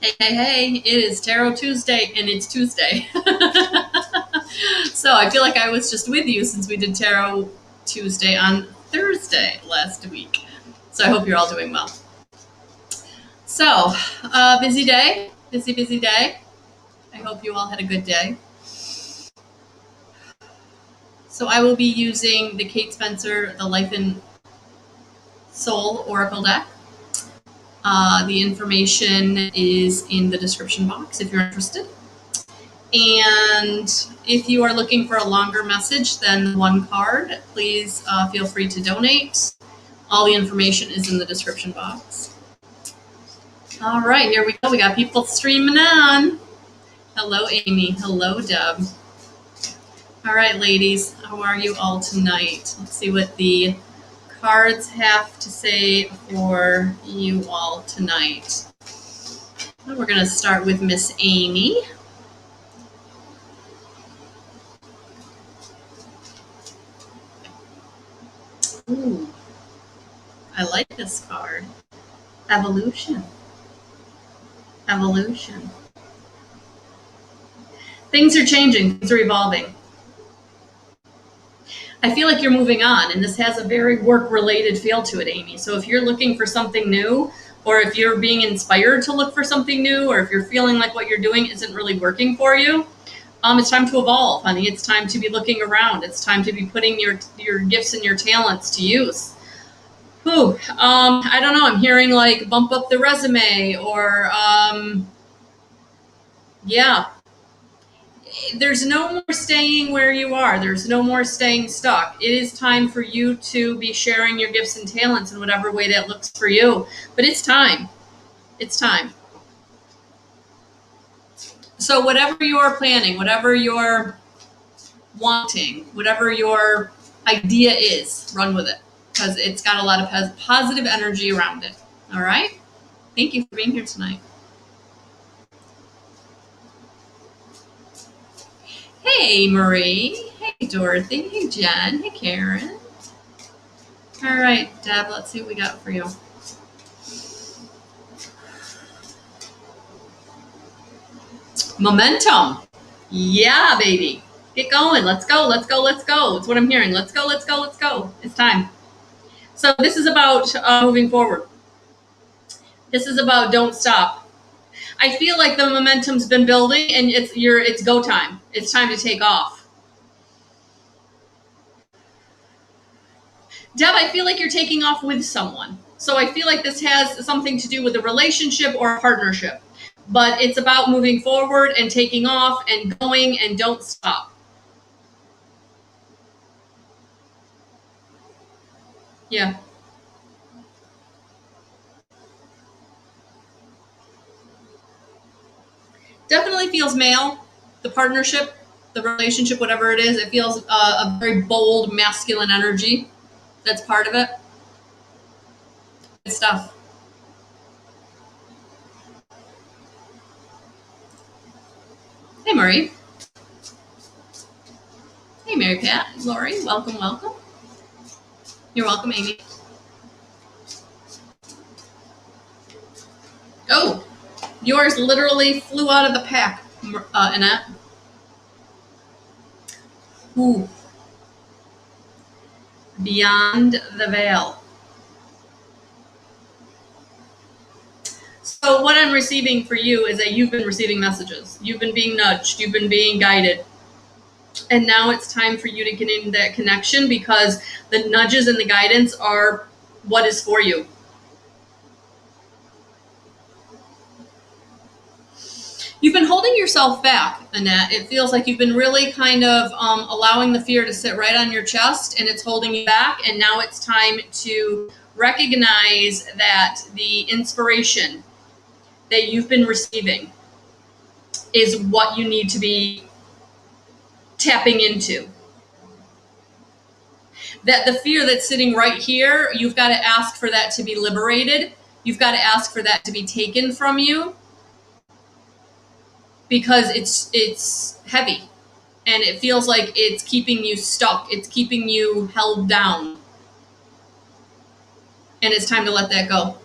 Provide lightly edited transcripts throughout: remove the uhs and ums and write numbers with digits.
Hey, it is Tarot Tuesday, and it's Tuesday. So I feel like I was just with you since we did Tarot Tuesday on Thursday last week. So I hope you're all doing well. So, busy day, busy day. I hope you all had a good day. So I will be using the Kate Spencer, the Life and Soul Oracle deck. The information is in the description box if you're interested. And if you are looking for a longer message than one card, please feel free to donate. All the information is in the description box. All right, here we go. We got people streaming on. Hello, Amy. Hello, Deb. All right, ladies, how are you all tonight? Let's see what the cards have to say for you all tonight. We're going to start with Miss Amy. Ooh, I like this card. Evolution. Evolution. Things are changing. Things are evolving. I feel like you're moving on, and this has a very work-related feel to it, Amy. So if you're looking for something new, or if you're being inspired to look for something new, or if you're feeling like what you're doing isn't really working for you, it's time to evolve, honey. It's time to be looking around. It's time to be putting your gifts and your talents to use. Ooh, I don't know. I'm hearing like bump up the resume, or yeah. There's no more staying where you are. There's no more staying stuck. It is time for you to be sharing your gifts and talents in whatever way that looks for you. But it's time. It's time. So whatever you're planning, whatever you're wanting, whatever your idea is, run with it, because it's got a lot of positive energy around it. All right? Thank you for being here tonight. Hey, Marie. Hey, Dorothy. Hey, Jen. Hey, Karen. All right, Deb, let's see what we got for you. Momentum. Yeah, baby. Get going. Let's go. Let's go. Let's go. It's what I'm hearing. Let's go. Let's go. Let's go. It's time. So this is about moving forward. This is about don't stop. I feel like the momentum's been building, and it's go time. It's time to take off. Deb, I feel like you're taking off with someone. So I feel like this has something to do with a relationship or a partnership. But it's about moving forward and taking off and going, and don't stop. Yeah. Definitely feels male. The partnership, the relationship, whatever it is, it feels a very bold, masculine energy. That's part of it. Good stuff. Hey, Marie. Hey, Mary Pat. Lori, welcome, welcome. You're welcome, Amy. Oh, yours literally flew out of the pack, Annette. Ooh. Beyond the veil. So what I'm receiving for you is that you've been receiving messages. You've been being nudged. You've been being guided. And now it's time for you to get into that connection, because the nudges and the guidance are what is for you. You've been holding yourself back, Annette. It feels like you've been really kind of allowing the fear to sit right on your chest, and it's holding you back. And now it's time to recognize that the inspiration that you've been receiving is what you need to be tapping into. That the fear that's sitting right here, you've got to ask for that to be liberated. You've got to ask for that to be taken from you, because it's heavy, and it feels like it's keeping you stuck. It's keeping you held down, and it's time to let that go.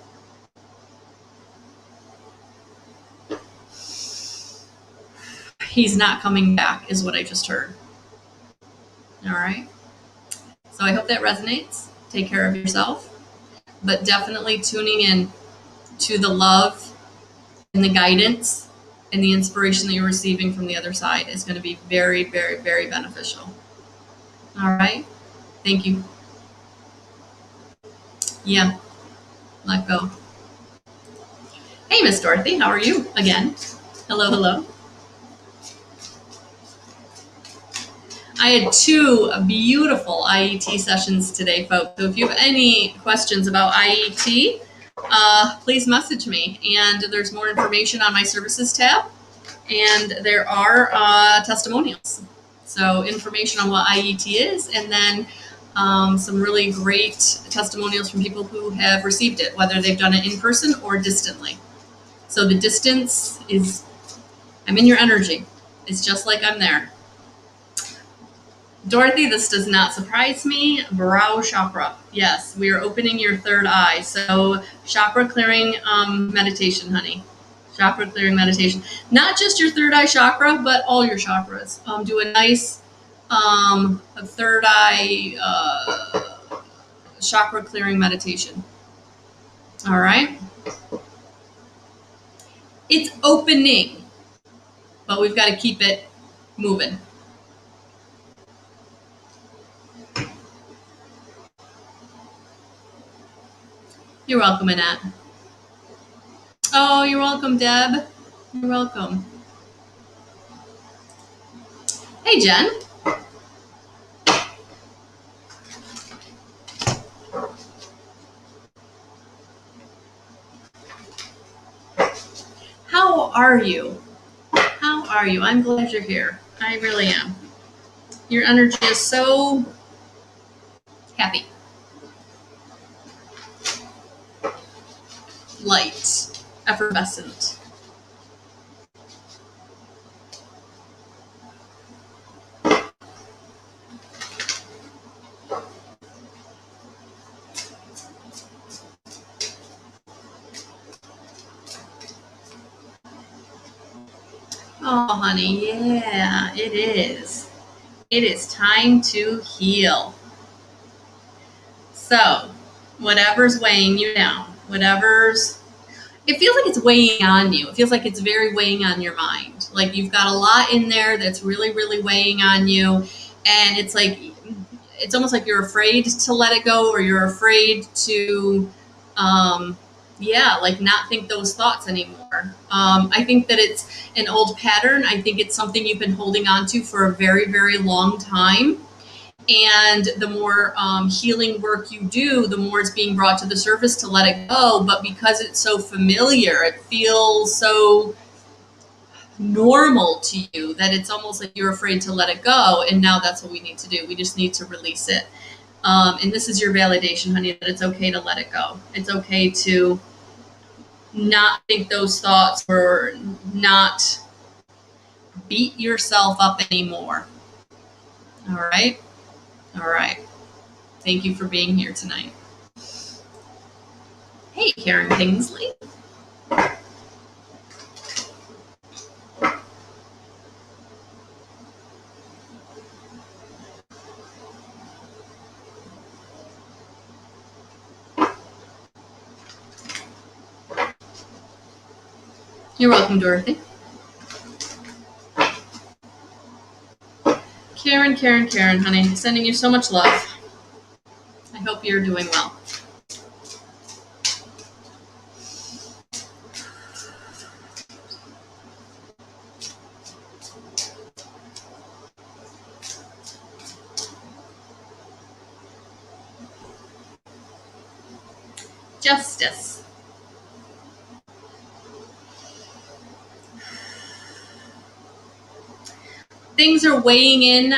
he's not coming back, is what I just heard. All right. So I hope that resonates. Take care of yourself, but definitely tuning in to the love and the guidance and the inspiration that you're receiving from the other side is going to be very, very, very beneficial. All right. Thank you. Yeah. Let go. Hey, Miss Dorothy, how are you? Again. Hello, hello. I had 2 beautiful IET sessions today, folks. So if you have any questions about IET, please message me. And there's more information on my services tab. And there are testimonials. So information on what IET is, and then some really great testimonials from people who have received it, whether they've done it in person or distantly. So the distance is, I'm in your energy. It's just like I'm there. Dorothy, this does not surprise me. Brow chakra. Yes, we are opening your third eye. So chakra clearing meditation, honey. Chakra clearing meditation. Not just your third eye chakra, but all your chakras. Do a nice third eye chakra clearing meditation. All right. It's opening, but we've got to keep it moving. You're welcome, Annette. Oh, you're welcome, Deb. You're welcome. Hey, Jen. How are you? How are you? I'm glad you're here. I really am. Your energy is so happy. Light. Effervescent. Oh, honey, yeah, it is. It is time to heal. So, whatever's weighing you down, it feels like it's weighing on you. It feels like it's very weighing on your mind. Like you've got a lot in there that's really, really weighing on you. And it's like, it's almost like you're afraid to let it go, or you're afraid to, like not think those thoughts anymore. I think that it's an old pattern. I think it's something you've been holding on to for a very, very long time. And the more healing work you do, the more it's being brought to the surface to let it go. But because it's so familiar, it feels so normal to you that it's almost like you're afraid to let it go. And now that's what we need to do. We just need to release it. And this is your validation, honey, that it's okay to let it go. It's okay to not think those thoughts, or not beat yourself up anymore. All right? All right. Thank you for being here tonight. Hey, Karen Kingsley. You're welcome, Dorothy. Karen, honey, sending you so much love. I hope you're doing well. Justice. Things are weighing in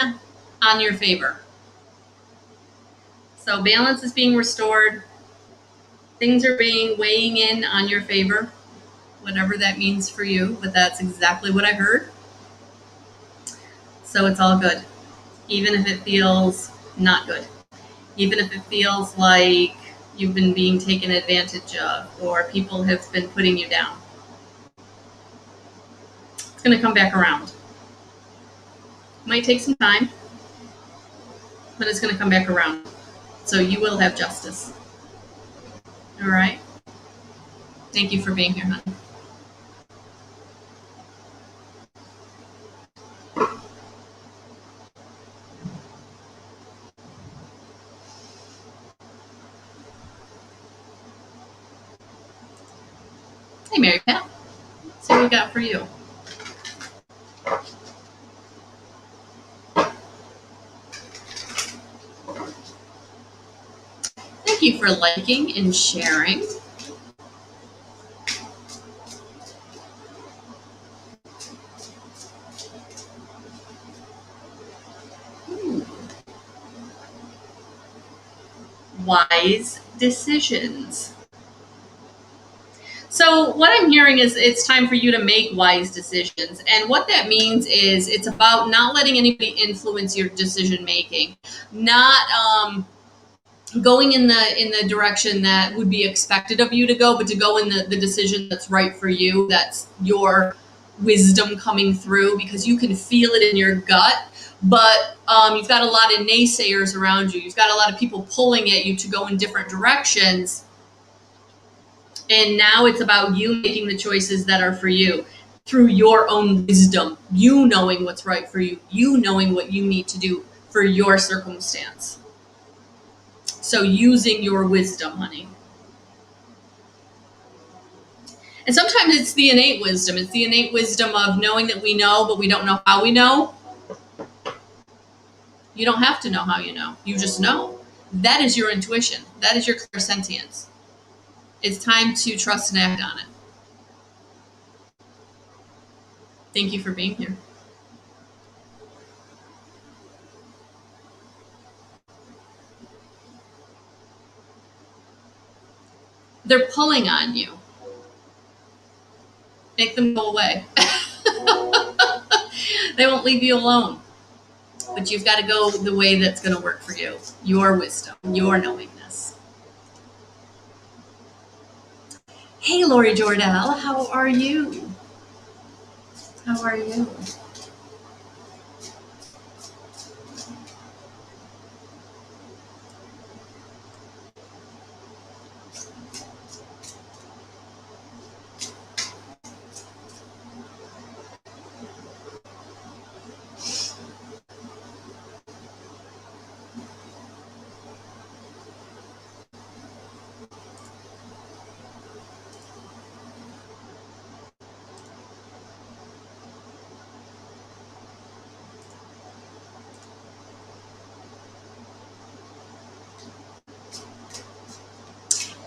on your favor. So balance is being restored. Things are weighing in on your favor, whatever that means for you, but that's exactly what I heard. So it's all good, even if it feels not good, even if it feels like you've been being taken advantage of, or people have been putting you down. It's going to come back around. Might take some time, but it's going to come back around. So you will have justice. All right? Thank you for being here, honey. Hey, Mary Pat. Let's see what we got for you. Thank you for liking and sharing. Wise decisions. So what I'm hearing is it's time for you to make wise decisions. And what that means is it's about not letting anybody influence your decision making, not going in the direction that would be expected of you to go, but to go in the decision that's right for you, that's your wisdom coming through, because you can feel it in your gut. But you've got a lot of naysayers around you. You've got a lot of people pulling at you to go in different directions. And now it's about you making the choices that are for you through your own wisdom, you knowing what's right for you, you knowing what you need to do for your circumstance. So using your wisdom, honey. And sometimes it's the innate wisdom. It's the innate wisdom of knowing that we know, but we don't know how we know. You don't have to know how you know. You just know. That is your intuition. That is your clairsentience. It's time to trust and act on it. Thank you for being here. They're pulling on you. Make them go away. They won't leave you alone. But you've got to go the way that's going to work for you. Your wisdom, your knowingness. Hey, Lori Jordell, how are you? How are you?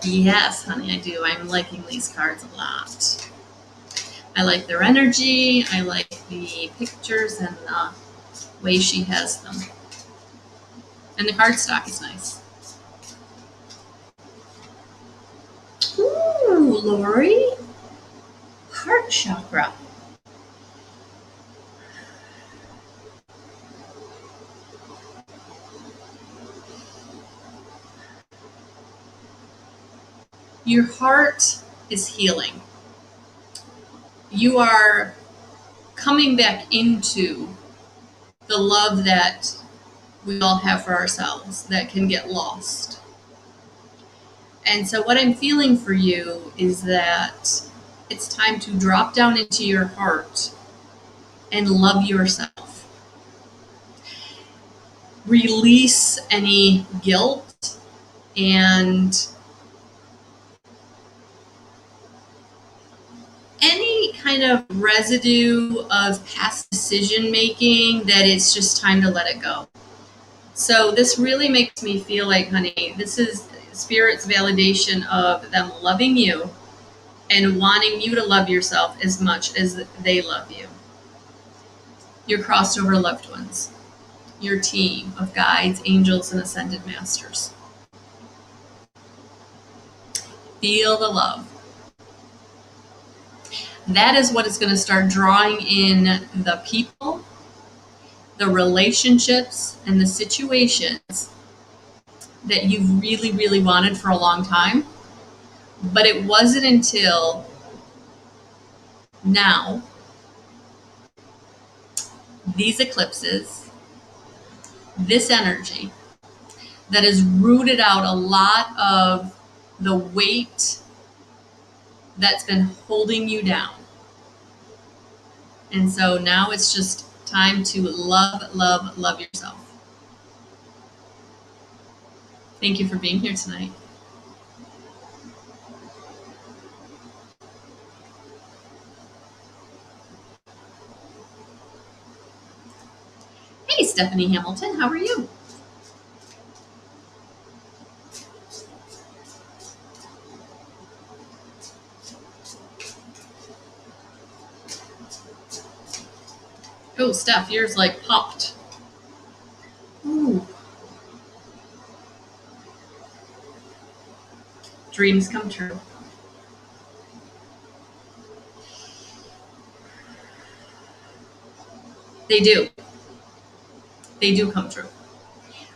Yes, honey, I do. I'm liking these cards a lot. I like their energy. I like the pictures and the way she has them. And the cardstock is nice. Ooh, Lori. Heart chakra. Your heart is healing. You are coming back into the love that we all have for ourselves that can get lost. And so what I'm feeling for you is that it's time to drop down into your heart and love yourself. Release any guilt and any kind of residue of past decision making that it's just time to let it go. So this really makes me feel like, honey, this is Spirit's validation of them loving you and wanting you to love yourself as much as they love you. Your crossed over loved ones, your team of guides, angels, and ascended masters. Feel the love. That is what is going to start drawing in the people, the relationships, and the situations that you've really, really wanted for a long time. But it wasn't until now these eclipses, this energy that has rooted out a lot of the weight that's been holding you down. And so now it's just time to love, love, love yourself. Thank you for being here tonight. Hey, Stephanie Hamilton, how are you? Oh, Steph, yours like popped. Ooh. Dreams come true. They do. They do come true.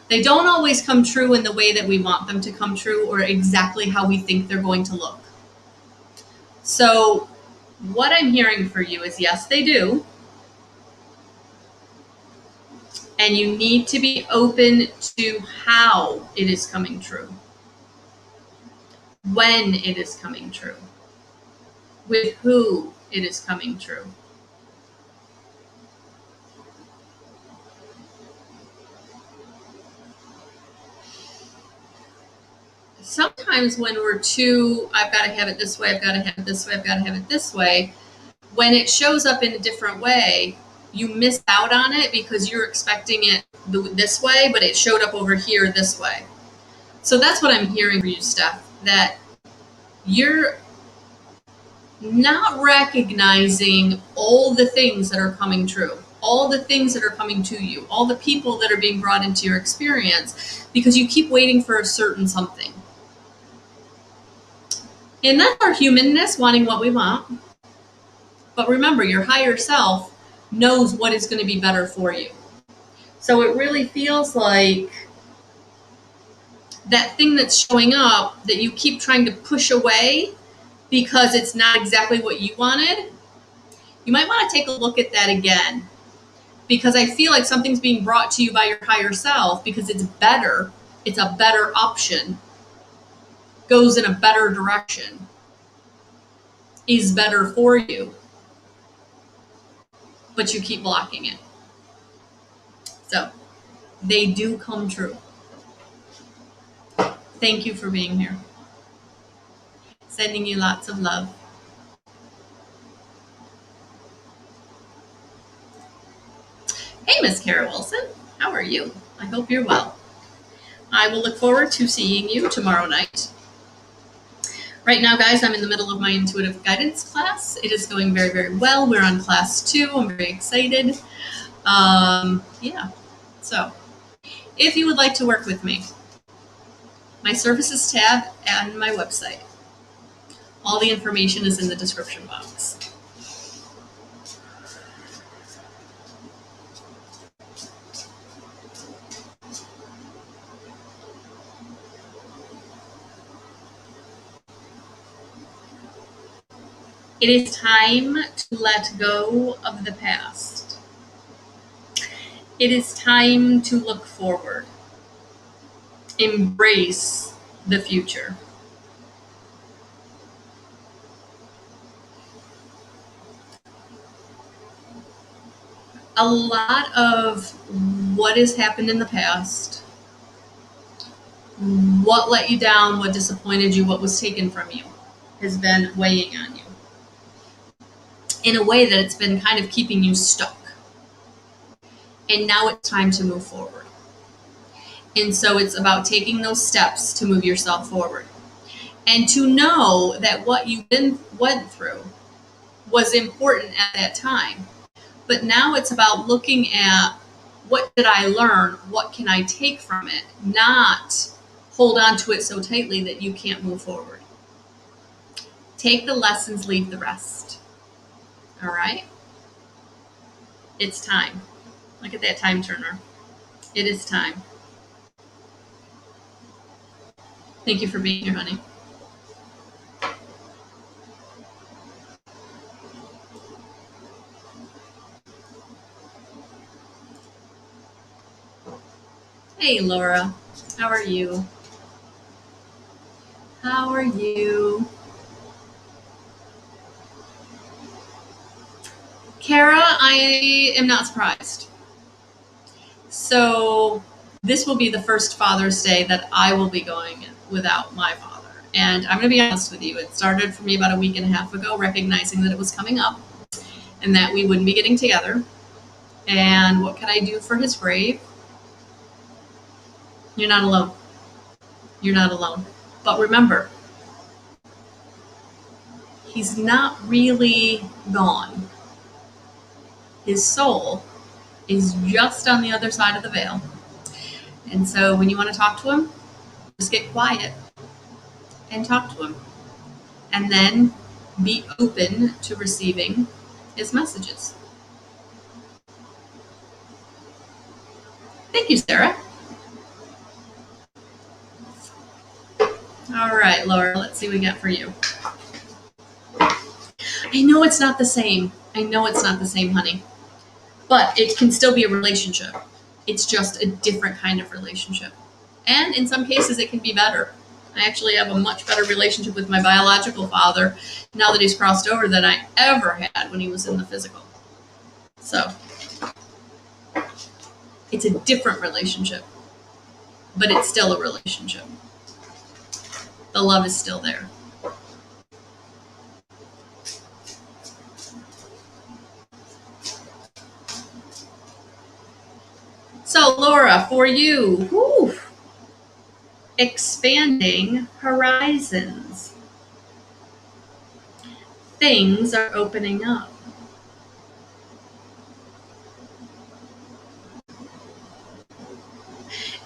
They don't always come true in the way that we want them to come true or exactly how we think they're going to look. So what I'm hearing for you is yes, they do. And you need to be open to how it is coming true, when it is coming true, with who it is coming true. Sometimes when we're too, I've got to have it this way, I've got to have it this way, I've got to have it this way, when it shows up in a different way, you miss out on it because you're expecting it this way, but it showed up over here this way. So that's what I'm hearing for you, Steph, that you're not recognizing all the things that are coming true, all the things that are coming to you, all the people that are being brought into your experience, because you keep waiting for a certain something. And that's our humanness, wanting what we want. But remember, your higher self knows what is going to be better for you. So it really feels like that thing that's showing up that you keep trying to push away because it's not exactly what you wanted. You might want to take a look at that again, because I feel like something's being brought to you by your higher self because it's better. It's a better option, goes in a better direction, is better for you, but you keep blocking it. So they do come true. Thank you for being here. Sending you lots of love. Hey, Miss Kara Wilson. How are you? I hope you're well. I will look forward to seeing you tomorrow night. Right now, guys, I'm in the middle of my intuitive guidance class. It is going very, very well. We're on class 2. I'm very excited. Yeah. So if you would like to work with me, my services tab and my website. All the information is in the description box. It is time to let go of the past. It is time to look forward. Embrace the future. A lot of what has happened in the past, what let you down, what disappointed you, what was taken from you, has been weighing on you in a way that it's been kind of keeping you stuck. And now it's time to move forward. And so it's about taking those steps to move yourself forward. And to know that what you went through was important at that time. But now it's about looking at, what did I learn? What can I take from it? Not hold on to it so tightly that you can't move forward. Take the lessons, leave the rest. All right? It's time. Look at that time turner. It is time. Thank you for being here, honey. Hey, Laura. How are you? How are you? Kara, I am not surprised. So, this will be the first Father's Day that I will be going without my father. And I'm going to be honest with you, it started for me about a week and a half ago, recognizing that it was coming up and that we wouldn't be getting together. And what can I do for his grave? You're not alone. You're not alone. But remember, he's not really gone. His soul is just on the other side of the veil. And so when you want to talk to him, just get quiet and talk to him. And then be open to receiving his messages. Thank you, Sarah. All right, Laura, let's see what we got for you. I know it's not the same. I know it's not the same, honey. But it can still be a relationship. It's just a different kind of relationship. And in some cases, it can be better. I actually have a much better relationship with my biological father now that he's crossed over than I ever had when he was in the physical. So, it's a different relationship, but it's still a relationship. The love is still there. So, Laura, for you, whew, expanding horizons. Things are opening up.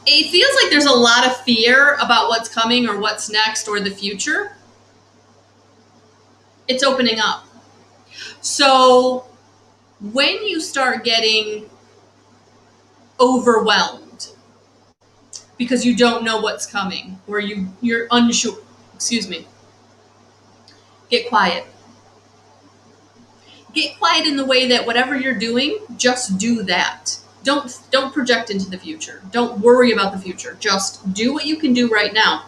It feels like there's a lot of fear about what's coming or what's next or the future. It's opening up. So when you start getting overwhelmed because you don't know what's coming or you're unsure, get quiet. Get quiet in the way that whatever you're doing, just do that. Don't project into the future. Don't worry about the future. Just do what you can do right now.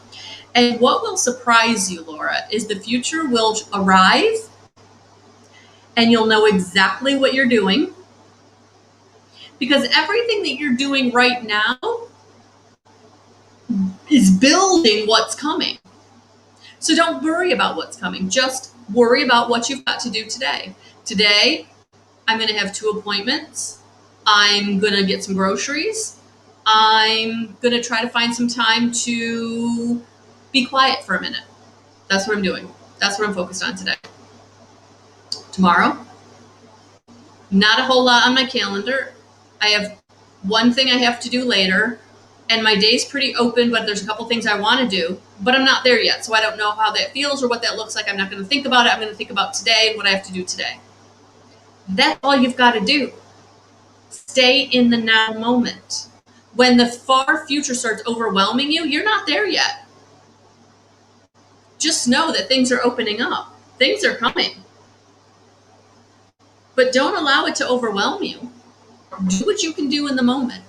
And what will surprise you, Laura, is the future will arrive and you'll know exactly what you're doing because everything that you're doing right now is building what's coming. So don't worry about what's coming. Just worry about what you've got to do today. Today, I'm going to have 2 appointments. I'm going to get some groceries. I'm going to try to find some time to be quiet for a minute. That's what I'm doing. That's what I'm focused on today. Tomorrow, not a whole lot on my calendar. I have one thing I have to do later, and my day's pretty open, but there's a couple things I want to do, but I'm not there yet, so I don't know how that feels or what that looks like. I'm not going to think about it. I'm going to think about today and what I have to do today. That's all you've got to do. Stay in the now moment. When the far future starts overwhelming you, you're not there yet. Just know that things are opening up. Things are coming. But don't allow it to overwhelm you. Do what you can do in the moment.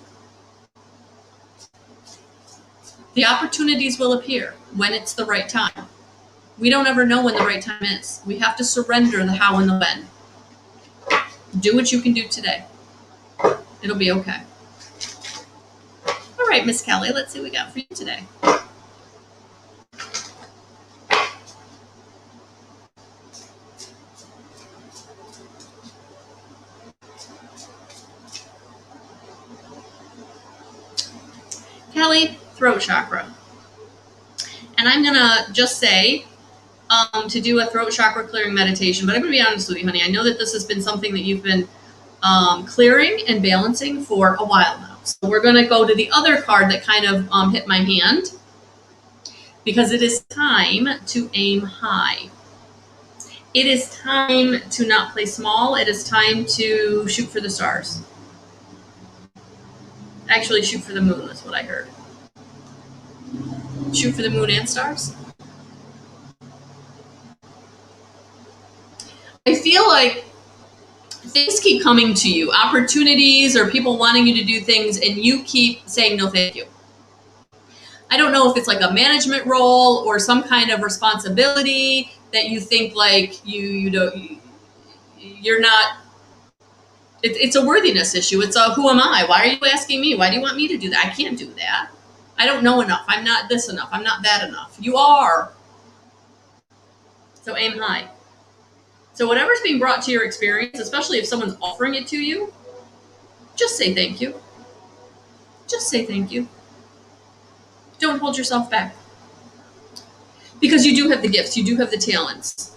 The opportunities will appear when it's the right time. We don't ever know when the right time is. We have to surrender the how and the when. Do what you can do today. It'll be okay. All right, Miss Kelly, let's see what we got for you today. Kelly, throat chakra. And I'm going to just say to do a throat chakra clearing meditation, but I'm going to be honest with you, honey. I know that this has been something that you've been clearing and balancing for a while now. So we're going to go to the other card that kind of hit my hand because it is time to aim high. It is time to not play small. It is time to shoot for the stars. Actually, shoot for the moon, that's what I heard. Shoot for the moon and stars. I feel like things keep coming to you, opportunities or people wanting you to do things, and you keep saying no thank you. I don't know if it's like a management role or some kind of responsibility that you think like you're not. It's a worthiness issue. It's a who am I? Why are you asking me? Why do you want me to do that? I can't do that. I don't know enough. I'm not this enough. I'm not that enough. You are. So aim high. So whatever's being brought to your experience, especially if someone's offering it to you, just say thank you. Just say thank you. Don't hold yourself back. Because you do have the gifts. You do have the talents.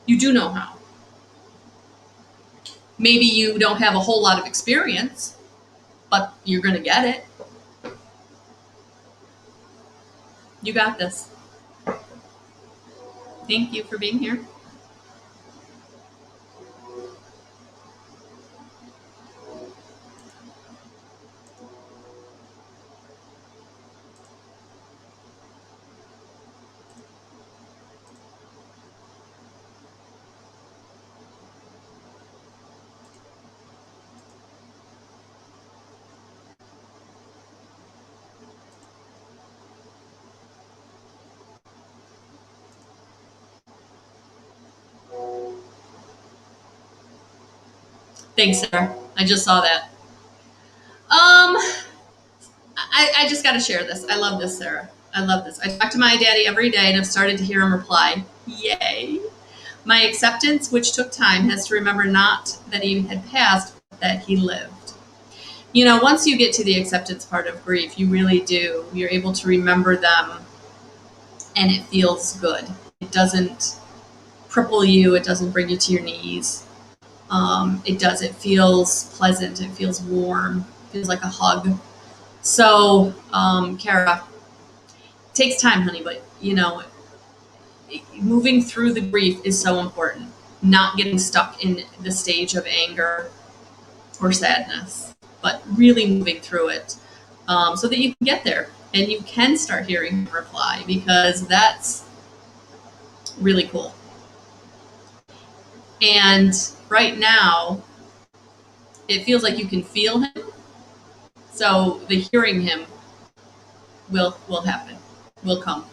You do know how. Maybe you don't have a whole lot of experience, but you're going to get it. You got this. Thank you for being here. Thanks, Sarah. I just saw that. I just got to share this. I love this, Sarah. I love this. I talk to my daddy every day, and I've started to hear him reply, yay. My acceptance, which took time, has to remember not that he had passed, but that he lived. You know, once you get to the acceptance part of grief, you really do. You're able to remember them, and it feels good. It doesn't cripple you. It doesn't bring you to your knees. It feels pleasant. It feels warm. It feels like a hug. So, Kara, it takes time, honey, but you know, moving through the grief is so important. Not getting stuck in the stage of anger or sadness, but really moving through it, so that you can get there and you can start hearing him reply, because that's really cool. And right now, it feels like you can feel him. So the hearing him will happen, will come.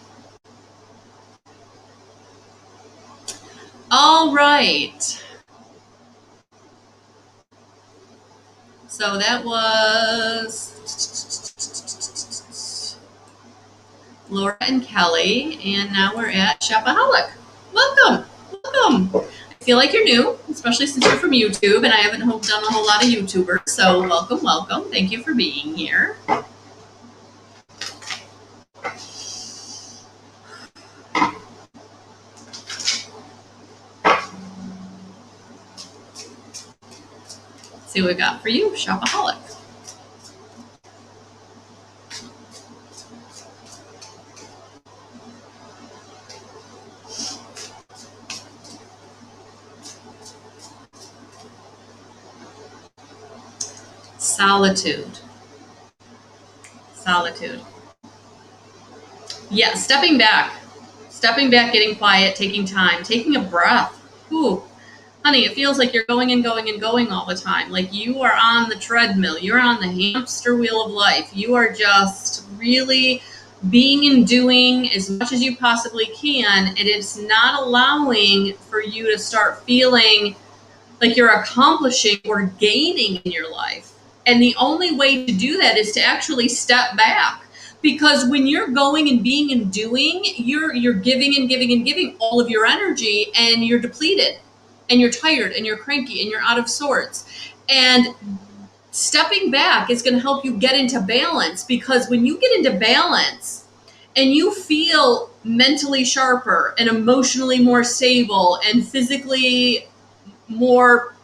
All right. So that was Laura and Kelly, and now we're at Shopaholic. Welcome, welcome. I feel like you're new, especially since you're from YouTube, and I haven't done a whole lot of YouTubers, so welcome, welcome. Thank you for being here. Let's see what we got for you, Shopaholic. Solitude. Solitude. Yeah, stepping back, getting quiet, taking time, taking a breath. Ooh, honey, it feels like you're going and going and going all the time. Like you are on the treadmill. You're on the hamster wheel of life. You are just really being and doing as much as you possibly can. And it's not allowing for you to start feeling like you're accomplishing or gaining in your life. And the only way to do that is to actually step back. Because when you're going and being and doing, you're giving and giving and giving all of your energy, and you're depleted, and you're tired, and you're cranky, and you're out of sorts. And stepping back is going to help you get into balance, because when you get into balance and you feel mentally sharper and emotionally more stable and physically more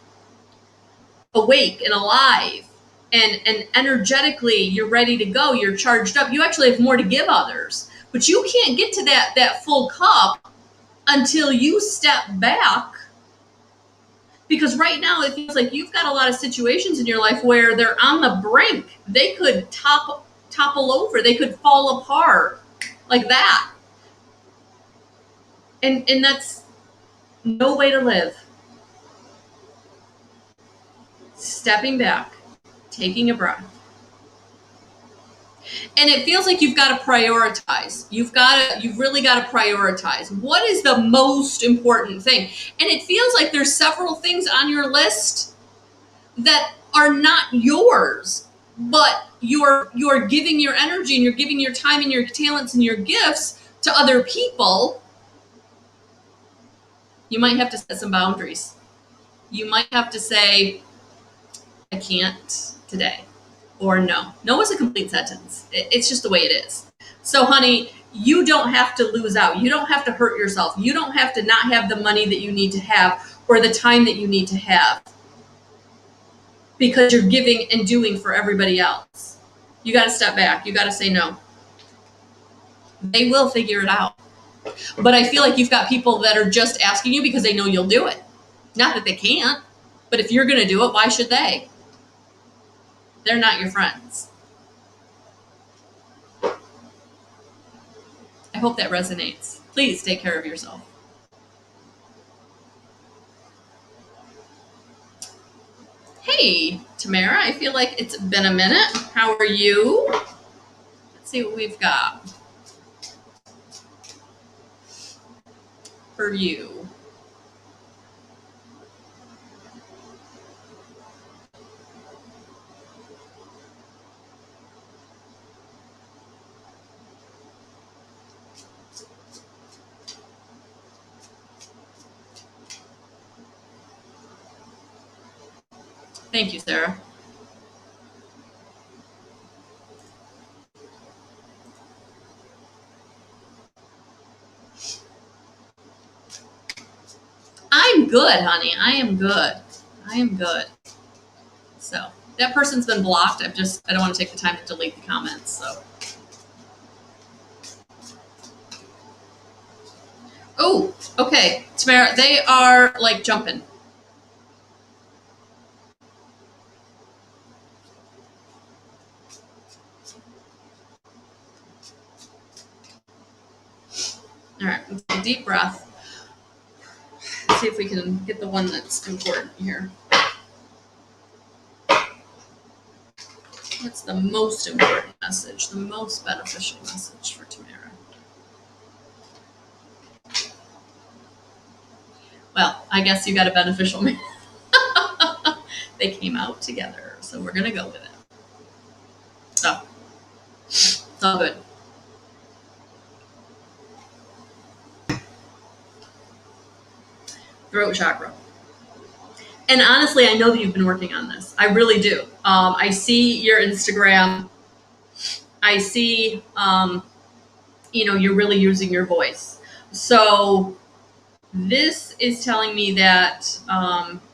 awake and alive, and energetically you're ready to go, you're charged up, you actually have more to give others. But you can't get to that full cup until you step back, because right now it feels like you've got a lot of situations in your life where they're on the brink. They could topple over, they could fall apart like that, and that's no way to live. stepping back, taking a breath. And it feels like you've got to prioritize. You've really got to prioritize. What is the most important thing? And it feels like there's several things on your list that are not yours, but you're giving your energy and you're giving your time and your talents and your gifts to other people. You might have to set some boundaries. You might have to say, I can't today. Or no. No is a complete sentence. It's just the way it is. So, honey, you don't have to lose out. You don't have to hurt yourself. You don't have to not have the money that you need to have or the time that you need to have because you're giving and doing for everybody else. You got to step back. You got to say no. They will figure it out. But I feel like you've got people that are just asking you because they know you'll do it. Not that they can't, but if you're going to do it, why should they? They're not your friends. I hope that resonates. Please take care of yourself. Hey, Tamara, I feel like it's been a minute. How are you? Let's see what we've got for you. Thank you, Sarah. I'm good, honey. I am good. I am good. So that person's been blocked. I don't want to take the time to delete the comments. So. Oh, okay. Tamara, they are like jumping. All right, let's take a deep breath. Let's see if we can get the one that's important here. What's the most important message, the most beneficial message for Tamara? Well, I guess you got a beneficial message. They came out together, so we're going to go with it. So, it's all good. Throat chakra. And honestly, I know that you've been working on this. I really do. I see your Instagram. I see, you're really using your voice. So this is telling me that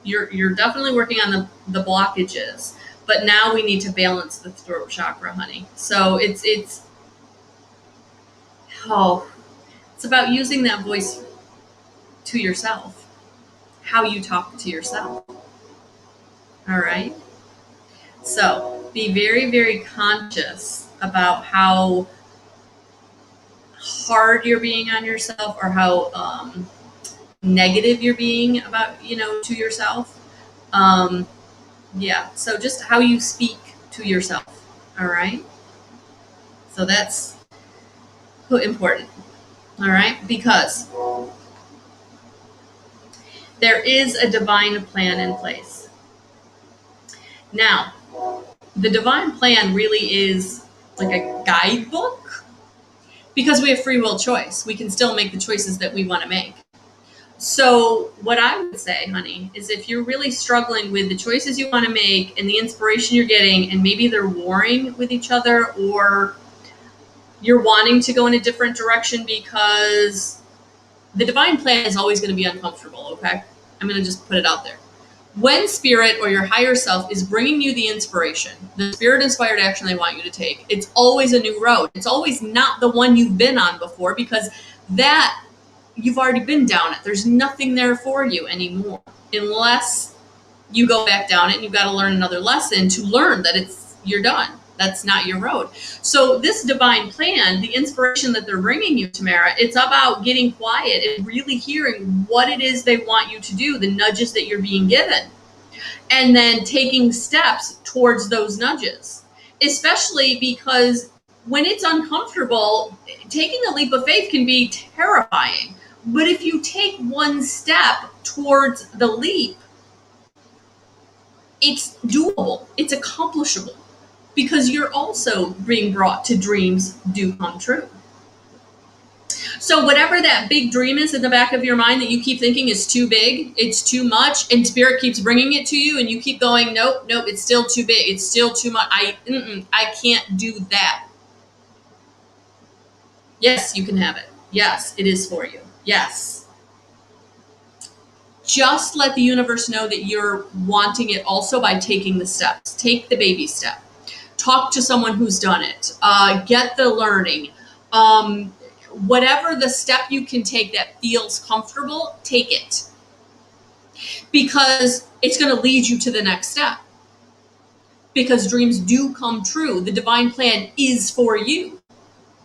you're definitely working on the blockages. But now we need to balance the throat chakra, honey. So it's about using that voice to yourself. How you talk to yourself. All right. So be very, very conscious about how hard you're being on yourself or how negative you're being about, to yourself. Yeah. So just how you speak to yourself. All right. So that's important. All right. Because there is a divine plan in place. Now, the divine plan really is like a guidebook because we have free will choice. We can still make the choices that we want to make. So what I would say, honey, is if you're really struggling with the choices you want to make and the inspiration you're getting, and maybe they're warring with each other, or you're wanting to go in a different direction because the divine plan is always going to be uncomfortable, okay? I'm going to just put it out there. When spirit or your higher self is bringing you the inspiration, the spirit-inspired action they want you to take, it's always a new road. It's always not the one you've been on before because that you've already been down it. There's nothing there for you anymore unless you go back down it and you've got to learn another lesson to learn that you're done. That's not your road. So this divine plan, the inspiration that they're bringing you, Tamara, it's about getting quiet and really hearing what it is they want you to do, the nudges that you're being given. and then taking steps towards those nudges, especially because when it's uncomfortable, taking a leap of faith can be terrifying. But if you take one step towards the leap, it's doable, it's accomplishable, because you're also being brought to dreams do come true. So whatever that big dream is in the back of your mind that you keep thinking is too big, it's too much, and spirit keeps bringing it to you, and you keep going, nope, it's still too big, it's still too much, I can't do that. Yes, you can have it. Yes, it is for you. Yes. Just let the universe know that you're wanting it also by taking the steps. Take the baby step. Talk to someone who's done it. Get the learning. Whatever the step you can take that feels comfortable, take it. Because it's going to lead you to the next step. Because dreams do come true. The divine plan is for you.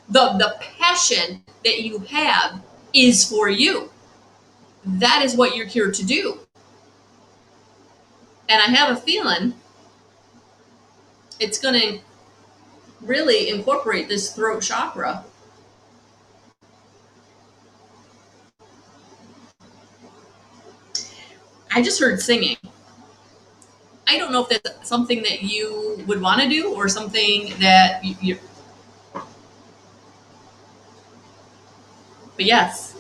The passion that you have is for you. That is what you're here to do. And I have a feeling it's going to really incorporate this throat chakra. I just heard singing. I don't know if that's something that you would want to do or something that you're... But yes,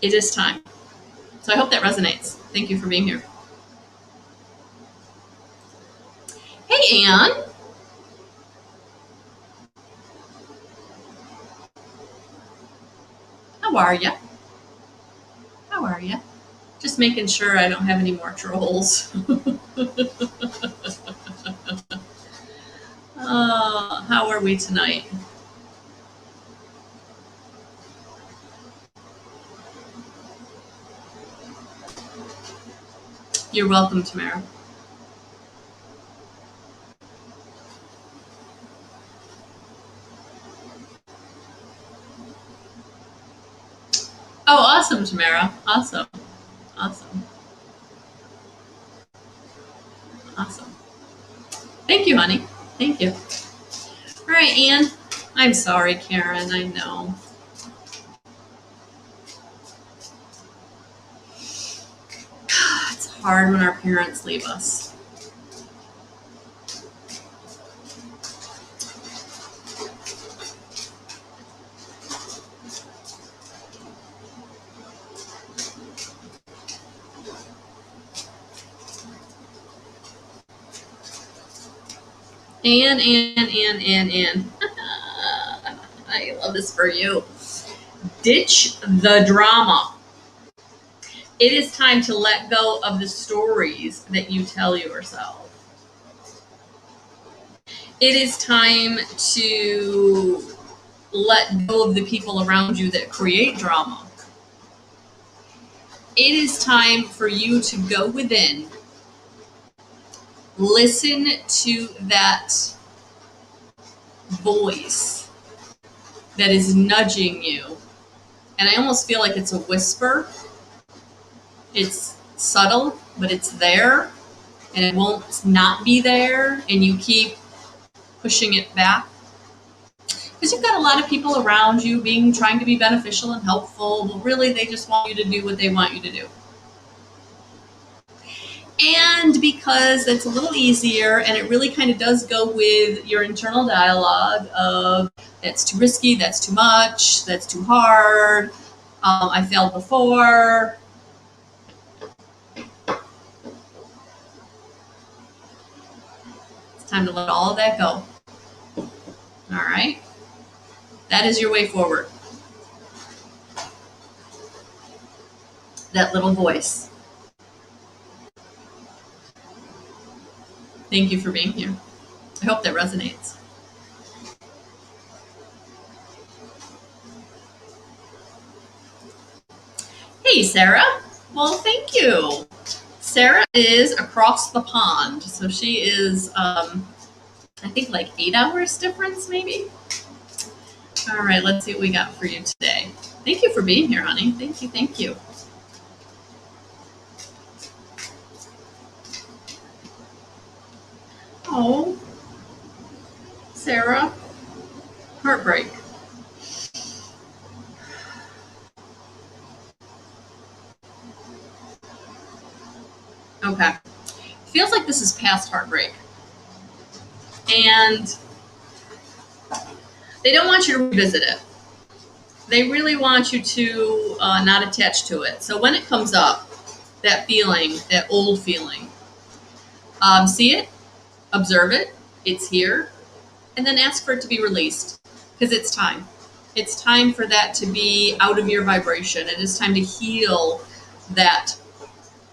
it is time. So I hope that resonates. Thank you for being here. Hey, Anne. How are you? How are you? Just making sure I don't have any more trolls. How are we tonight? You're welcome, Tamara. Oh, awesome, Tamara. Awesome. Awesome. Awesome. Thank you, honey. Thank you. All right, Anne. I'm sorry, Karen. I know. It's hard when our parents leave us. Anne. I love this for you. Ditch the drama. It is time to let go of the stories that you tell yourself. It is time to let go of the people around you that create drama. It is time for you to go within, listen to that voice that is nudging you. And I almost feel like it's a whisper. It's subtle, but it's there, and it won't not be there, and you keep pushing it back. Because you've got a lot of people around you trying to be beneficial and helpful. Well, really, they just want you to do what they want you to do. And because it's a little easier, and it really kind of does go with your internal dialogue of, that's too risky, that's too much, that's too hard, I failed before. It's time to let all of that go. All right? That is your way forward. That little voice. Thank you for being here. I hope that resonates. Hey, Sarah. Well, thank you. Sarah is across the pond. So she is, I think, like 8 hours difference, maybe. All right, let's see what we got for you today. Thank you for being here, honey. Thank you. Sarah? Heartbreak. Okay. Feels like this is past heartbreak. And they don't want you to revisit it. They really want you to not attach to it. So when it comes up, that feeling, that old feeling, see it, observe it, it's here, and then ask for it to be released, because it's time. It's time for that to be out of your vibration. It is time to heal that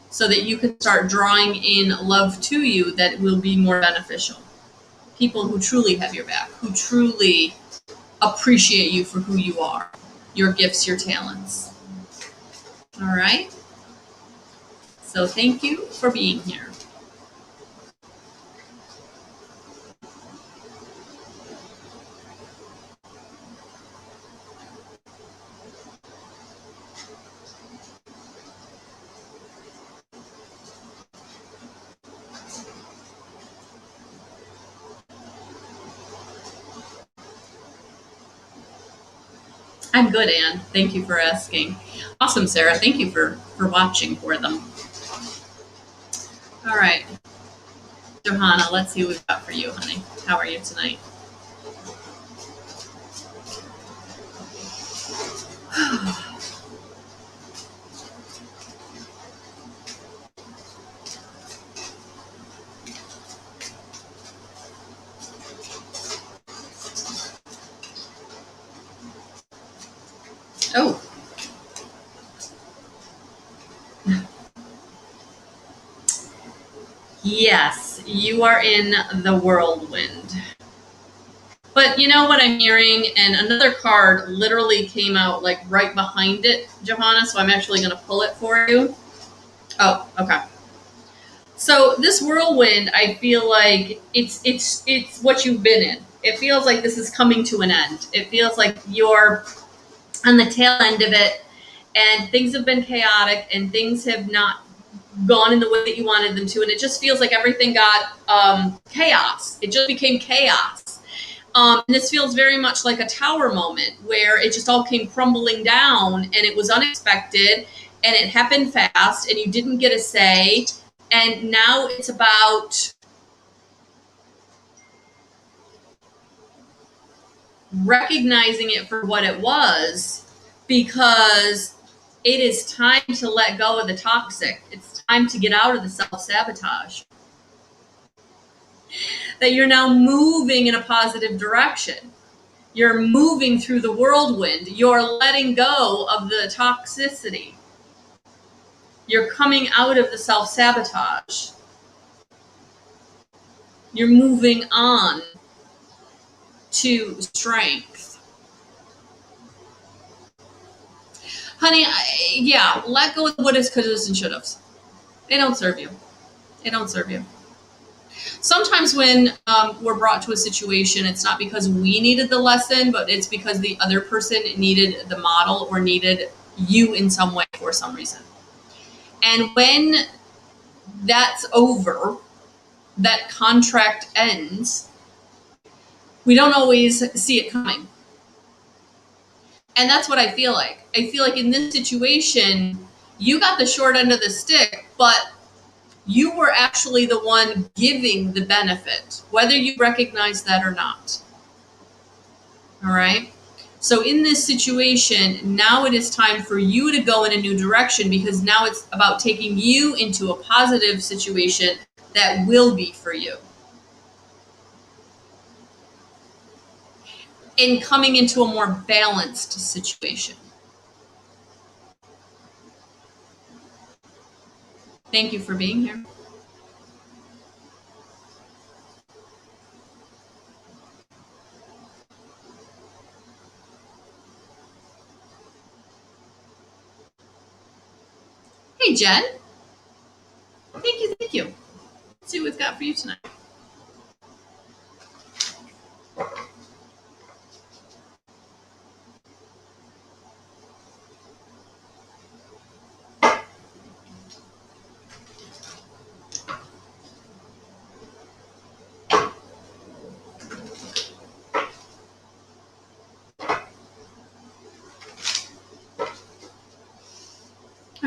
so that you can start drawing in love to you that will be more beneficial. People who truly have your back, who truly appreciate you for who you are, your gifts, your talents. All right? So thank you for being here. I'm good, Anne. Thank you for asking. Awesome, Sarah. Thank you for watching for them. All right. Johanna, let's see what we've got for you, honey. How are you tonight? Oh. Yes, you are in the whirlwind. But you know what I'm hearing? And another card literally came out like right behind it, Johanna, so I'm actually going to pull it for you. Oh, okay. So this whirlwind, I feel like it's what you've been in. It feels like this is coming to an end. It feels like you're on the tail end of it, and things have been chaotic, and things have not gone in the way that you wanted them to, and it just feels like everything got chaos. It just became chaos. And this feels very much like a tower moment where it just all came crumbling down, and it was unexpected, and it happened fast, and you didn't get a say. And now it's about recognizing it for what it was, because it is time to let go of the toxic. It's time to get out of the self-sabotage. That you're now moving in a positive direction. You're moving through the whirlwind. You're letting go of the toxicity. You're coming out of the self-sabotage. You're moving on to strength. Honey, yeah, let go of what is, could have, and should have. They don't serve you. They don't serve you. Sometimes when we're brought to a situation, it's not because we needed the lesson, but it's because the other person needed the model or needed you in some way for some reason. And when that's over, that contract ends, we don't always see it coming. And that's what I feel like. I feel like in this situation, you got the short end of the stick, but you were actually the one giving the benefit, whether you recognize that or not. All right? So in this situation, now it is time for you to go in a new direction, because now it's about taking you into a positive situation that will be for you. And coming into a more balanced situation. Thank you for being here. Hey, Jen. Thank you, thank you. Let's see what we've got for you tonight.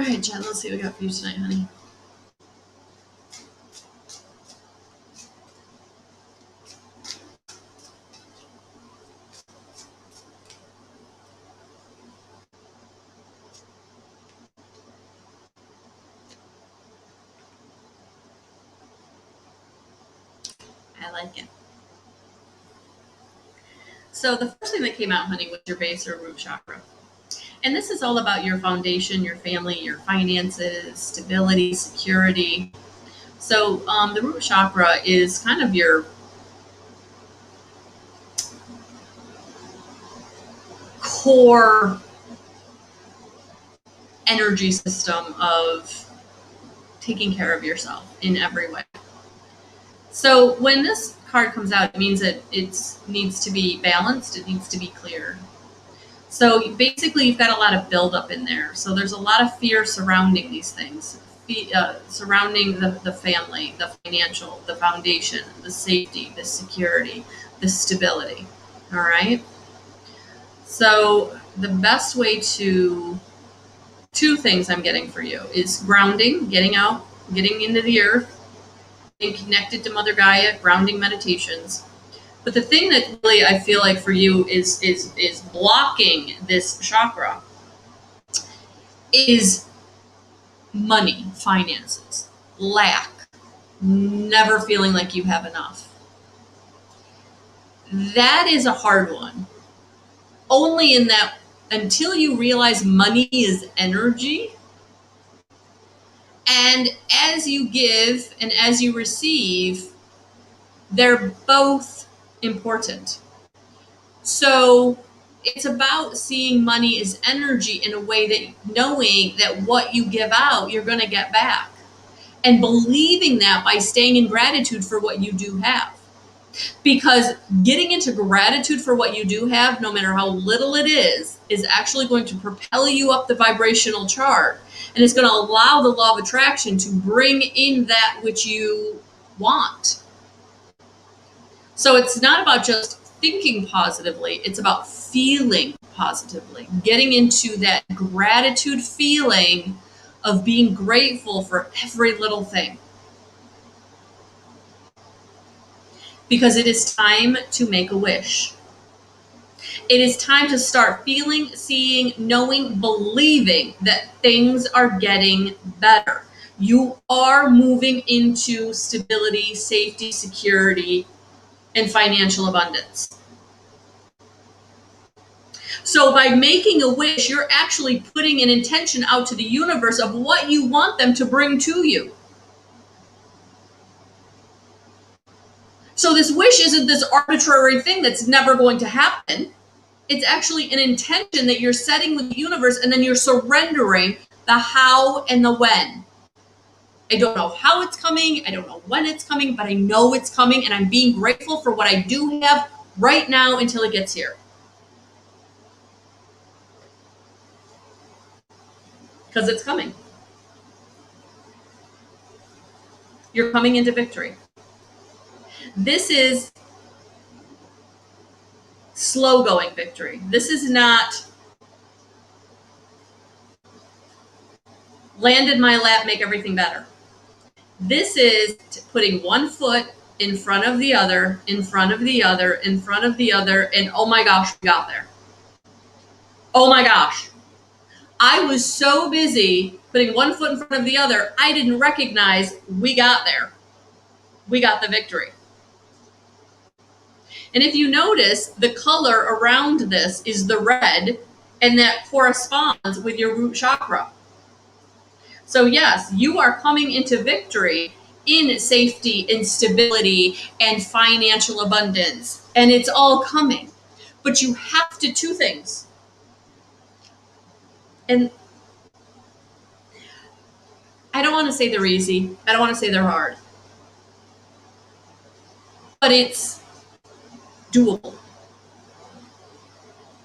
All right, Jen, let's see what we got for you tonight, honey. I like it. So the first thing that came out, honey, was your base or root chakra. And this is all about your foundation, your family, your finances, stability, security. So the root chakra is kind of your core energy system of taking care of yourself in every way. So when this card comes out, it means that it needs to be balanced, it needs to be clear. So basically, you've got a lot of buildup in there. So there's a lot of fear surrounding these things, surrounding the family, the financial, the foundation, the safety, the security, the stability. All right? So the best way to, two things I'm getting for you is grounding, getting out, getting into the earth, being connected to Mother Gaia, grounding meditations. But the thing that really I feel like for you is blocking this chakra is money, finances, lack, never feeling like you have enough. That is a hard one. Only in that until you realize money is energy, and as you give and as you receive, they're both important. So it's about seeing money as energy in a way that knowing that what you give out, you're going to get back. And believing that by staying in gratitude for what you do have. Because getting into gratitude for what you do have, no matter how little it is actually going to propel you up the vibrational chart. And it's going to allow the law of attraction to bring in that which you want. So it's not about just thinking positively, it's about feeling positively, getting into that gratitude feeling of being grateful for every little thing. Because it is time to make a wish. It is time to start feeling, seeing, knowing, believing that things are getting better. You are moving into stability, safety, security, and financial abundance. So by making a wish, you're actually putting an intention out to the universe of what you want them to bring to you. So this wish isn't this arbitrary thing that's never going to happen. It's actually an intention that you're setting with the universe, and then you're surrendering the how and the when. I don't know how it's coming. I don't know when it's coming, but I know it's coming, and I'm being grateful for what I do have right now until it gets here. Because it's coming. You're coming into victory. This is slow going victory. This is not land in my lap, make everything better. This is putting one foot in front of the other, in front of the other, in front of the other, and oh my gosh, we got there. Oh my gosh. I was so busy putting one foot in front of the other, I didn't recognize we got there. We got the victory. And if you notice, the color around this is the red, and that corresponds with your root chakra. So yes, you are coming into victory in safety, in stability, and financial abundance. And it's all coming. But you have to two things. And I don't want to say they're easy. I don't want to say they're hard. But it's doable.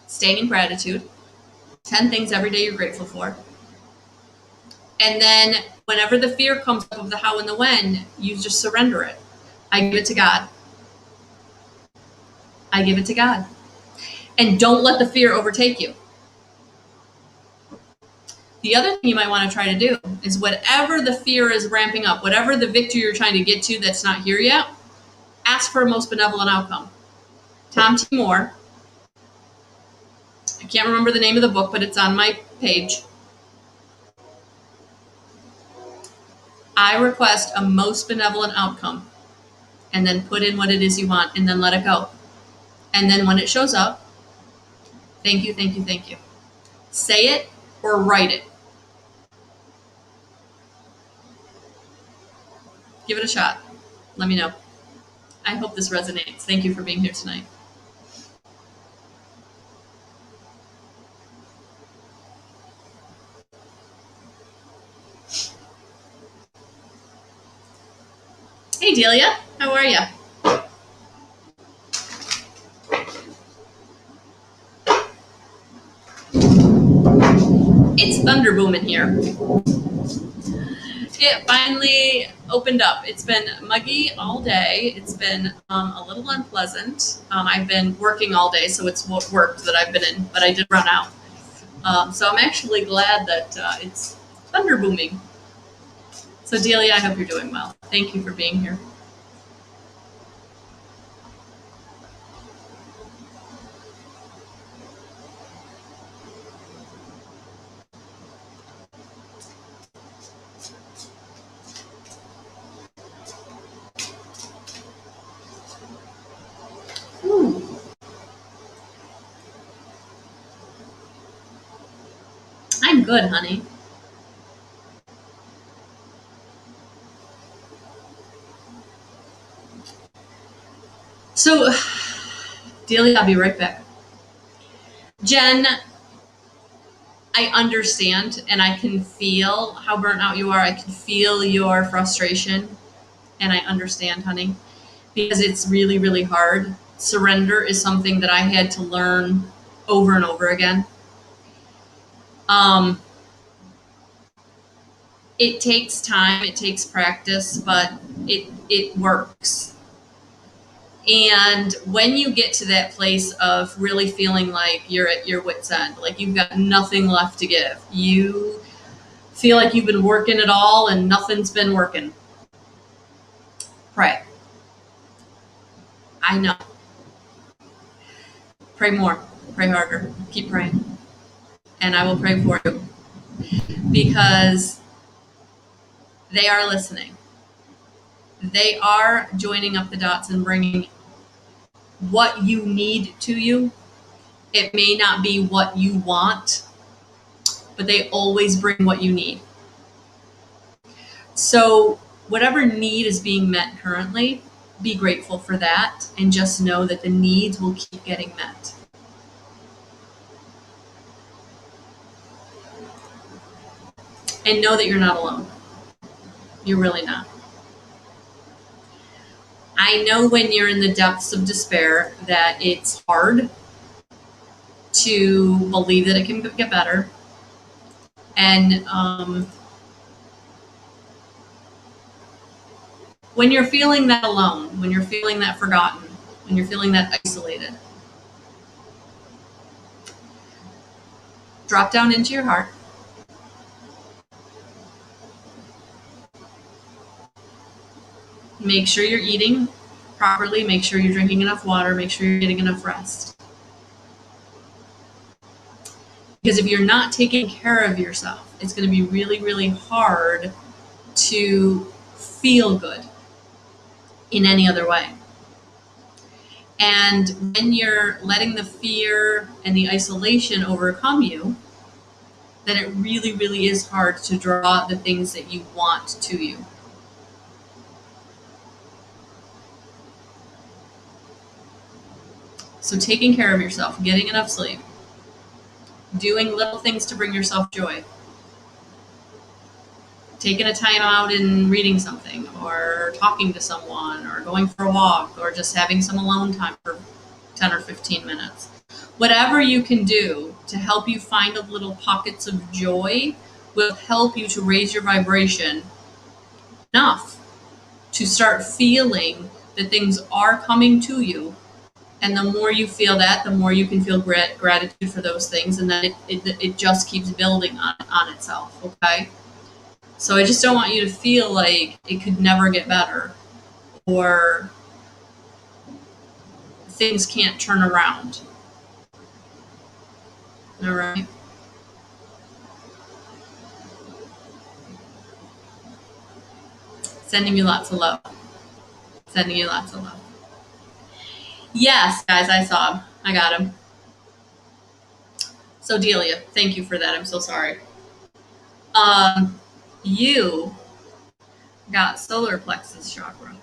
Staying in gratitude. 10 things every day you're grateful for. And then whenever the fear comes up of the how and the when, you just surrender it. I give it to God. I give it to God. And don't let the fear overtake you. The other thing you might want to try to do is whatever the fear is ramping up, whatever the victory you're trying to get to that's not here yet, ask for a most benevolent outcome. Tom T. Moore, I can't remember the name of the book, but it's on my page. I request a most benevolent outcome, and then put in what it is you want, and then let it go. And then when it shows up, thank you, thank you, thank you. Say it or write it. Give it a shot. Let me know. I hope this resonates. Thank you for being here tonight. Hey, Delia. How are you? It's thunder booming here. It finally opened up. It's been muggy all day. It's been a little unpleasant. I've been working all day, so it's work that I've been in, but I did run out. So I'm actually glad that it's thunder booming. So Delia, I hope you're doing well. Thank you for being here. I'm good, honey. So, Delia, I'll be right back. Jen, I understand and I can feel how burnt out you are. I can feel your frustration, and I understand, honey, because it's really, really hard. Surrender is something that I had to learn over and over again. It takes time, it takes practice, but it works. And when you get to that place of really feeling like you're at your wit's end, like you've got nothing left to give, you feel like you've been working it all and nothing's been working, pray. I know. Pray more, pray harder, keep praying. And I will pray for you because they are listening. They are joining up the dots and bringing what you need to you. It may not be what you want, but they always bring what you need. So whatever need is being met currently, be grateful for that and just know that the needs will keep getting met. And know that you're not alone. You're really not. I know when you're in the depths of despair that it's hard to believe that it can get better. And when you're feeling that alone, when you're feeling that forgotten, when you're feeling that isolated, drop down into your heart. Make sure you're eating properly. Make sure you're drinking enough water. Make sure you're getting enough rest. Because if you're not taking care of yourself, it's going to be really, really hard to feel good in any other way. And when you're letting the fear and the isolation overcome you, then it really, really is hard to draw the things that you want to you. So taking care of yourself, getting enough sleep, doing little things to bring yourself joy, taking a time out and reading something or talking to someone or going for a walk or just having some alone time for 10 or 15 minutes. Whatever you can do to help you find a little pockets of joy will help you to raise your vibration enough to start feeling that things are coming to you And the more you feel that, the more you can feel gratitude for those things. And then it just keeps building on itself, okay? So I just don't want you to feel like it could never get better or things can't turn around. All right? Sending you lots of love. Sending you lots of love. Yes, guys, I saw him. I got him. So Delia, thank you for that. I'm so sorry. You got solar plexus chakra.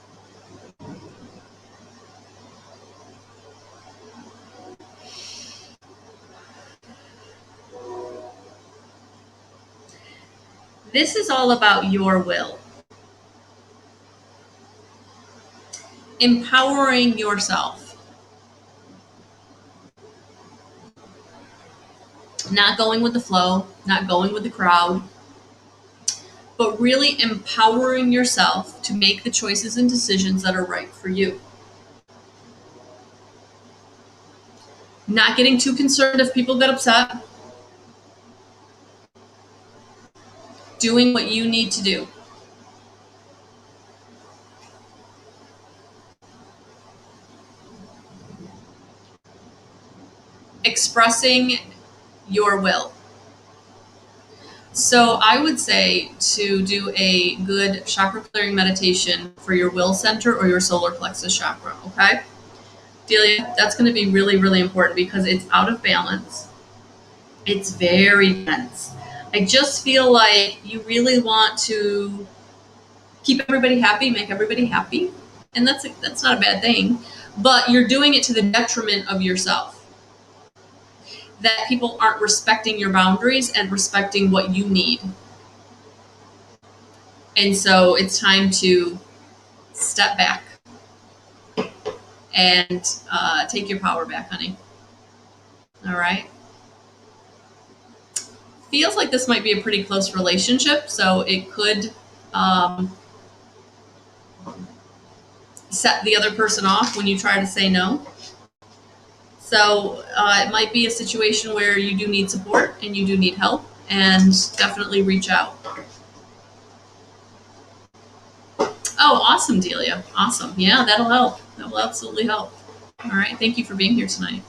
This is all about your will. Empowering yourself. Not going with the flow, not going with the crowd, but really empowering yourself to make the choices and decisions that are right for you. Not getting too concerned if people get upset. Doing what you need to do. Expressing your will. So I would say to do a good chakra clearing meditation for your will center or your solar plexus chakra, okay? Delia, that's going to be really, really important because it's out of balance. It's very dense. I just feel like you really want to keep everybody happy, make everybody happy. And that's not a bad thing, but you're doing it to the detriment of yourself. That people aren't respecting your boundaries and respecting what you need. And so it's time to step back and take your power back, honey. All right. Feels like this might be a pretty close relationship, so it could set the other person off when you try to say no. So it might be a situation where you do need support and you do need help, and definitely reach out. Oh, awesome, Delia. Awesome. Yeah, that'll help. That will absolutely help. All right. Thank you for being here tonight.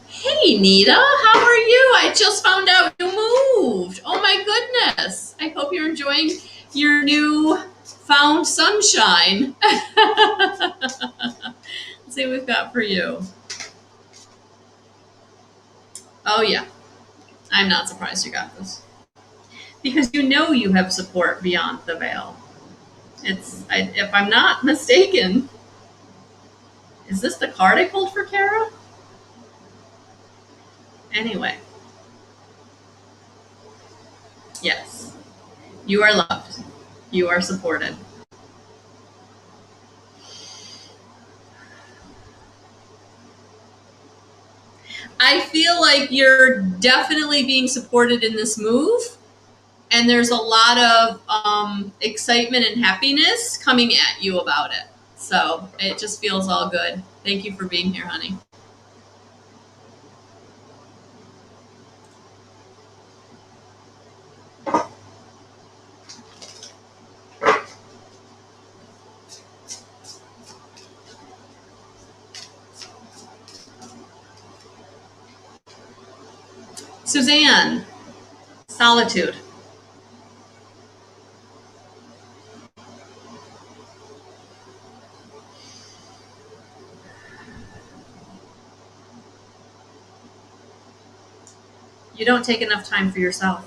Hey, Nita. How are you? I just found out you moved. Oh, my goodness. I hope you're enjoying your new found sunshine. Let's see what we've got for you. Oh, yeah. I'm not surprised you got this. Because you know you have support beyond the veil. If I'm not mistaken, is this the card I pulled for Kara? Anyway. Yes. You are loved. You are supported. I feel like you're definitely being supported in this move. And there's a lot of excitement and happiness coming at you about it. So it just feels all good. Thank you for being here, honey. Suzanne, solitude. You don't take enough time for yourself.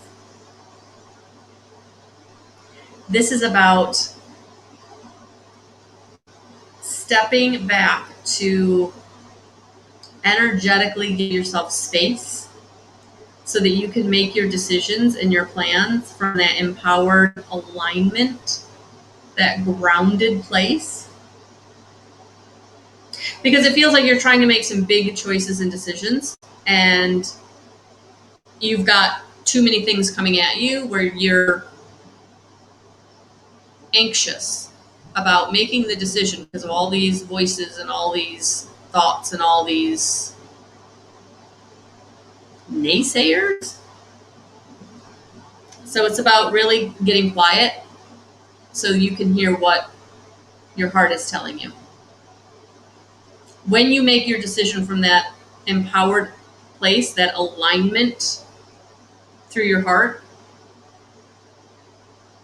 This is about stepping back to energetically give yourself space so that you can make your decisions and your plans from that empowered alignment, that grounded place. Because it feels like you're trying to make some big choices and decisions, and you've got too many things coming at you where you're anxious about making the decision because of all these voices and all these thoughts and all these naysayers. So it's about really getting quiet so you can hear what your heart is telling you. When you make your decision from that empowered place, that alignment through your heart,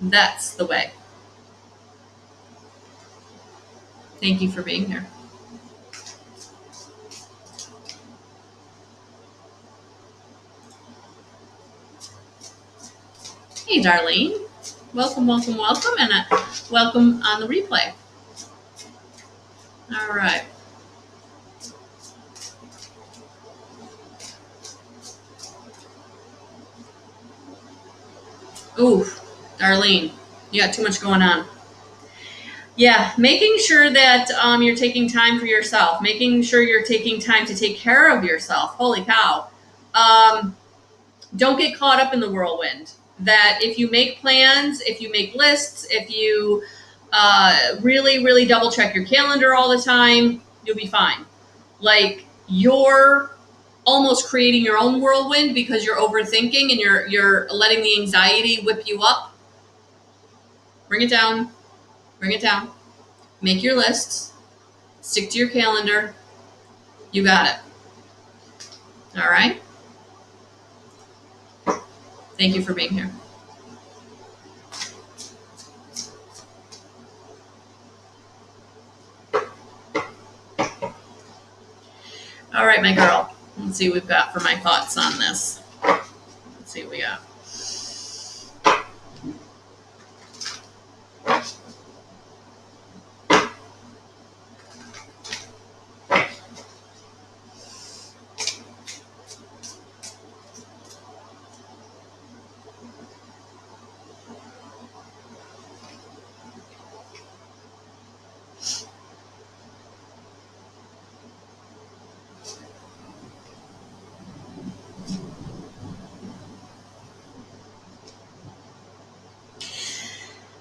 that's the way. Thank you for being here. Hey, Darlene. Welcome, welcome, welcome, and welcome on the replay. All right. Ooh, Darlene, you got too much going on. Yeah, making sure that you're taking time for yourself, making sure you're taking time to take care of yourself. Holy cow. Don't get caught up in the whirlwind. That if you make plans, if you make lists, if you really, really double check your calendar all the time, you'll be fine. Like, you're almost creating your own whirlwind because you're overthinking and you're letting the anxiety whip you up. Bring it down. Bring it down. Make your lists. Stick to your calendar. You got it. All right? Thank you for being here. All right, my girl. Let's see what we've got for my thoughts on this. Let's see what we got.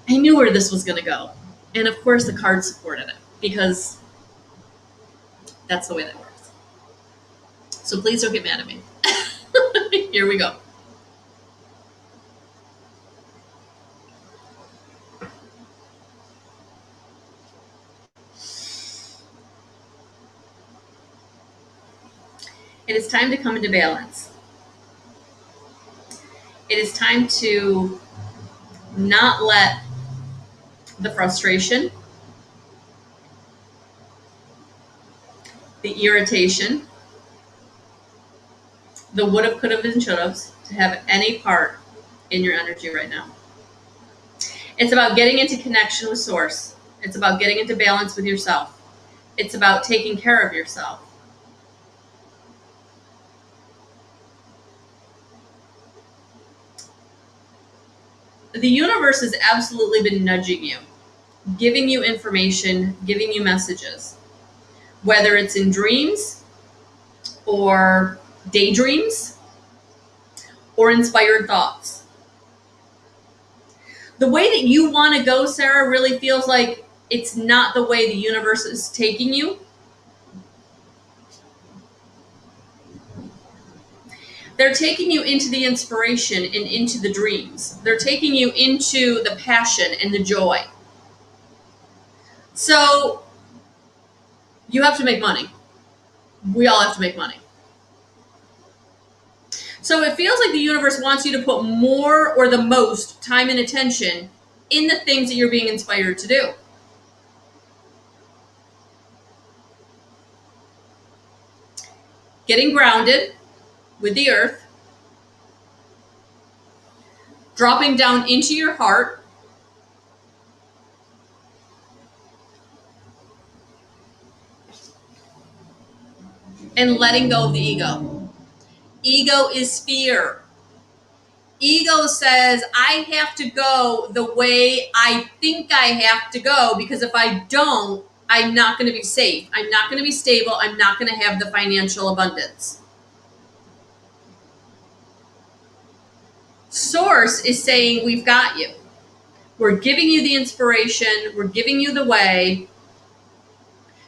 I knew where this was going to go. And of course the card supported it because that's the way that works. So please don't get mad at me. Here we go. It is time to come into balance. It is time to not let the frustration, the irritation, the would've, could've, and should've's to have any part in your energy right now. It's about getting into connection with Source. It's about getting into balance with yourself. It's about taking care of yourself. The universe has absolutely been nudging you, giving you information, giving you messages, whether it's in dreams or daydreams or inspired thoughts. The way that you want to go, Sarah, really feels like it's not the way the universe is taking you. They're taking you into the inspiration and into the dreams. They're taking you into the passion and the joy. So you have to make money. We all have to make money. So it feels like the universe wants you to put more or the most time and attention in the things that you're being inspired to do. Getting grounded with the earth, dropping down into your heart, and letting go of the ego. Ego is fear. Ego says, I have to go the way I think I have to go, because if I don't, I'm not going to be safe. I'm not going to be stable. I'm not going to have the financial abundance. Source is saying, we've got you. We're giving you the inspiration. We're giving you the way.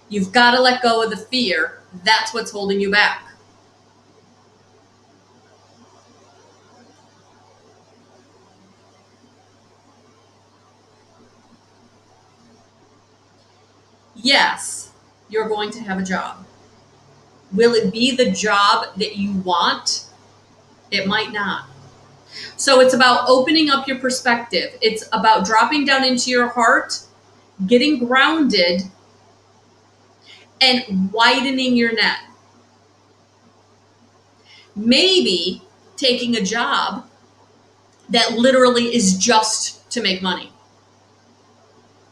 You've got to let go of the fear. That's what's holding you back. Yes, you're going to have a job. Will it be the job that you want? It might not. So it's about opening up your perspective. It's about dropping down into your heart, getting grounded, and widening your net. Maybe taking a job that literally is just to make money.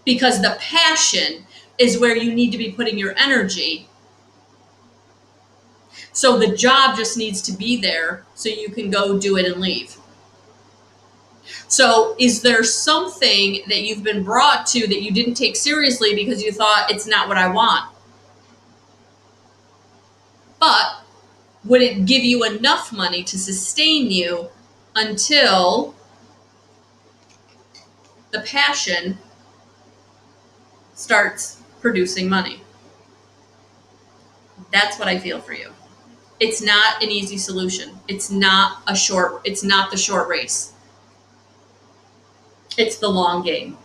Because the passion is where you need to be putting your energy. So the job just needs to be there so you can go do it and leave. So is there something that you've been brought to that you didn't take seriously because you thought it's not what I want? But would it give you enough money to sustain you until the passion starts producing money? That's what I feel for you. It's not an easy solution. It's not the short race. It's the long game.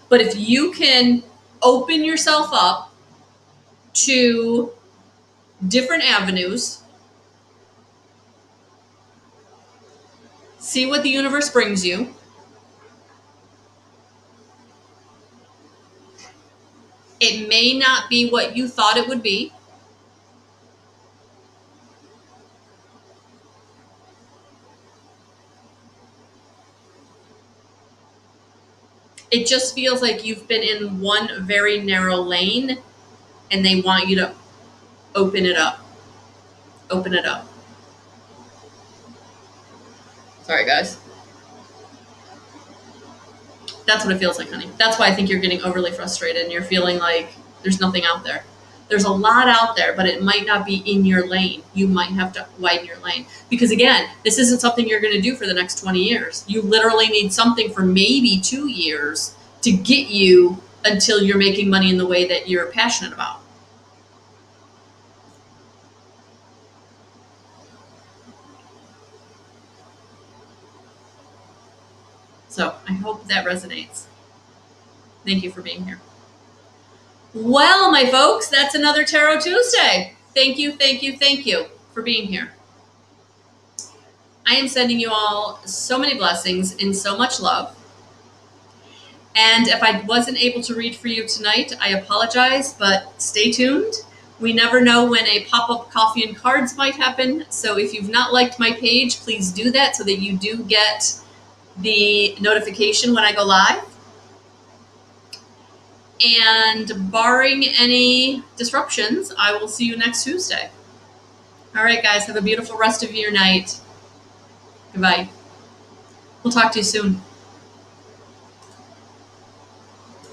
But if you can open yourself up to different avenues, see what the universe brings you, it may not be what you thought it would be. It just feels like you've been in one very narrow lane and they want you to open it up. Open it up. Sorry, guys. That's what it feels like, honey. That's why I think you're getting overly frustrated and you're feeling like there's nothing out there. There's a lot out there, but it might not be in your lane. You might have to widen your lane. Because again, this isn't something you're going to do for the next 20 years. You literally need something for maybe 2 years to get you until you're making money in the way that you're passionate about. So I hope that resonates. Thank you for being here. Well, my folks, that's another Tarot Tuesday. Thank you, thank you, thank you for being here. I am sending you all so many blessings and so much love. And if I wasn't able to read for you tonight, I apologize, but stay tuned. We never know when a pop-up coffee and cards might happen. So if you've not liked my page, please do that so that you do get the notification when I go live. And barring any disruptions, I will see you next Tuesday. All right, guys, have a beautiful rest of your night. Goodbye. We'll talk to you soon.